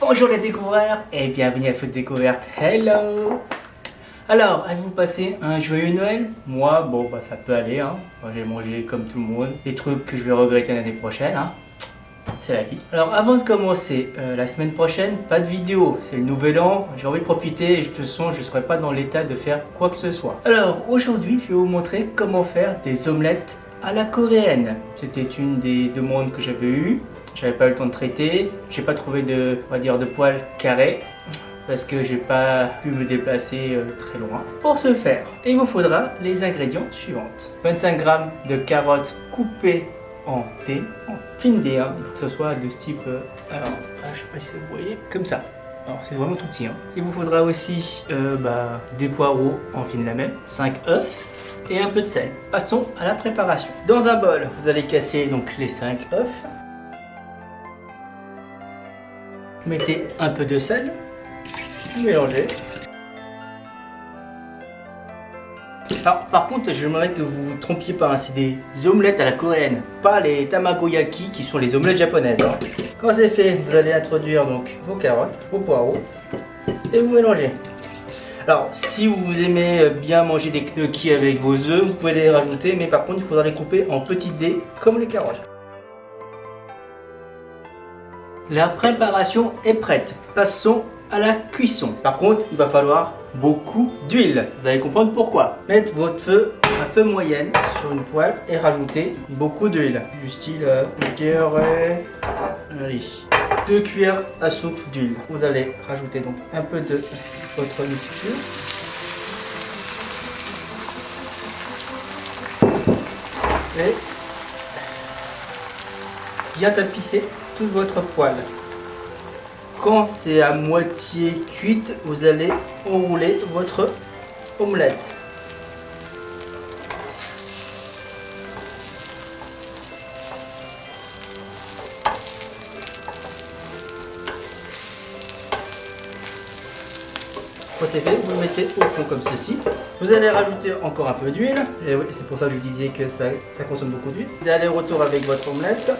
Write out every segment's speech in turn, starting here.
Bonjour les découvreurs et bienvenue à Food Découverte. Hello. Alors, avez-vous passé un joyeux Noël? Moi, bon, ça peut aller, hein. Moi, j'ai mangé comme tout le monde. Des trucs que je vais regretter l'année prochaine, hein. C'est la vie. Alors, avant de commencer, la semaine prochaine, pas de vidéo. C'est le nouvel an. J'ai envie de profiter et de toute façon, je ne serai pas dans l'état de faire quoi que ce soit. Alors, aujourd'hui, je vais vous montrer comment faire des omelettes à la coréenne. C'était une des demandes que j'avais eues. J'avais pas eu le temps de traiter. J'ai pas trouvé de, on va dire, de poêle carré parce que j'ai pas pu me déplacer très loin. Pour ce faire, il vous faudra les ingrédients suivants. 25 g de carottes coupées en dés, en fines dés, hein. Il faut que ce soit de ce type, alors, je sais pas si vous voyez, comme ça. Alors c'est vraiment tout petit, hein. Il vous faudra aussi des poireaux en fines lamelles, 5 œufs et un peu de sel. Passons à la préparation. Dans un bol, vous allez casser donc les 5 œufs. Mettez un peu de sel, mélangez. Alors, par contre, j'aimerais que vous vous trompiez pas, hein, c'est des omelettes à la coréenne, pas les tamagoyaki qui sont les omelettes japonaises, hein. Quand c'est fait, vous allez introduire donc vos carottes, vos poireaux et vous mélangez. Alors, si vous aimez bien manger des gnocchis avec vos œufs, vous pouvez les rajouter, mais par contre, il faudra les couper en petits dés comme les carottes. La préparation est prête. Passons à la cuisson. Par contre, il va falloir beaucoup d'huile. Vous allez comprendre pourquoi. Mettez votre feu à feu moyenne sur une poêle et rajoutez beaucoup d'huile. Du style, je dirais, allez, 2 cuillères à soupe d'huile. Vous allez rajouter donc un peu de votre mixture. Et bien tapisser toute votre poêle. Quand c'est à moitié cuite, vous allez enrouler votre omelette. Quand c'est fait, vous le mettez au fond comme ceci. Vous allez rajouter encore un peu d'huile. Et oui, c'est pour ça que je vous disais que ça consomme beaucoup d'huile. Vous allez retour avec votre omelette.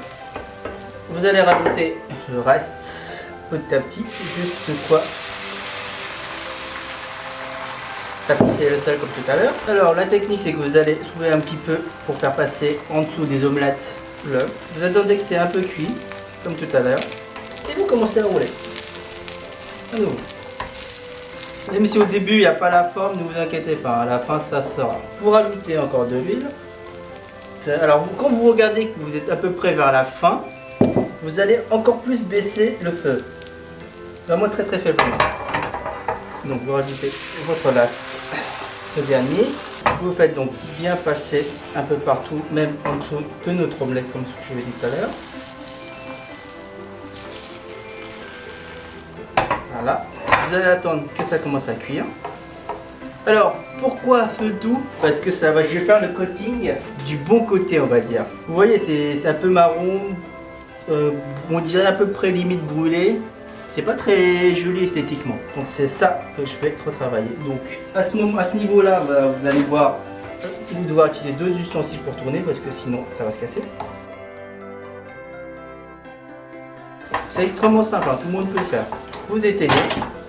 Vous allez rajouter le reste petit à petit, juste quoi tapisser le sel comme tout à l'heure. Alors la technique, c'est que vous allez soulever un petit peu pour faire passer en dessous des omelettes l'œuf. Vous attendez que c'est un peu cuit comme tout à l'heure et vous commencez à rouler à nouveau. Même si au début il n'y a pas la forme, ne vous inquiétez pas, à la fin ça sera. Vous rajoutez encore de l'huile. Alors quand vous regardez que vous êtes à peu près vers la fin, vous allez encore plus baisser le feu. Vraiment très faiblement. Donc vous rajoutez votre last, le dernier. Vous faites donc bien passer un peu partout, même en dessous de notre omelette, comme ce que je vous ai dit tout à l'heure. Voilà. Vous allez attendre que ça commence à cuire. Alors, pourquoi feu doux? Parce que ça va, je vais faire le coating du bon côté, on va dire. Vous voyez, c'est un peu marron. On dirait à peu près limite brûlé. C'est pas très joli esthétiquement. Donc c'est ça que je vais retravailler. Donc à ce niveau là, vous allez voir, vous devez devoir utiliser 2 ustensiles pour tourner parce que sinon ça va se casser. C'est extrêmement simple, hein, tout le monde peut le faire. Vous éteignez.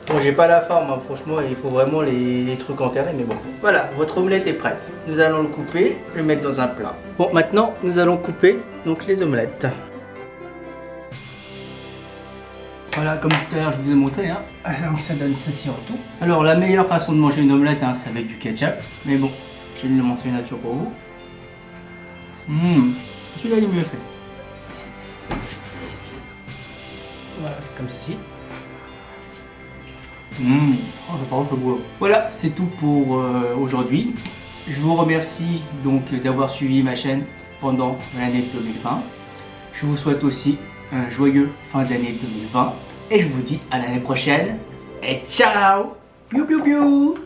Bon, j'ai pas la forme, hein, franchement, il faut vraiment les trucs en carré, mais bon. Voilà, votre omelette est prête. Nous allons le couper, le mettre dans un plat. Bon, maintenant nous allons couper donc les omelettes. Voilà, comme tout à l'heure je vous ai montré, hein, ça donne ceci en tout. Alors la meilleure façon de manger une omelette, hein, c'est avec du ketchup. Mais bon, j'ai une mention nature pour vous. Celui-là il est mieux fait. Voilà, c'est comme ceci. Oh, ça part un peu beau. Voilà, c'est tout pour aujourd'hui. Je vous remercie donc d'avoir suivi ma chaîne pendant l'année 2020. Je vous souhaite aussi un joyeux fin d'année 2020 et je vous dis à l'année prochaine et ciao! Piou piou piou!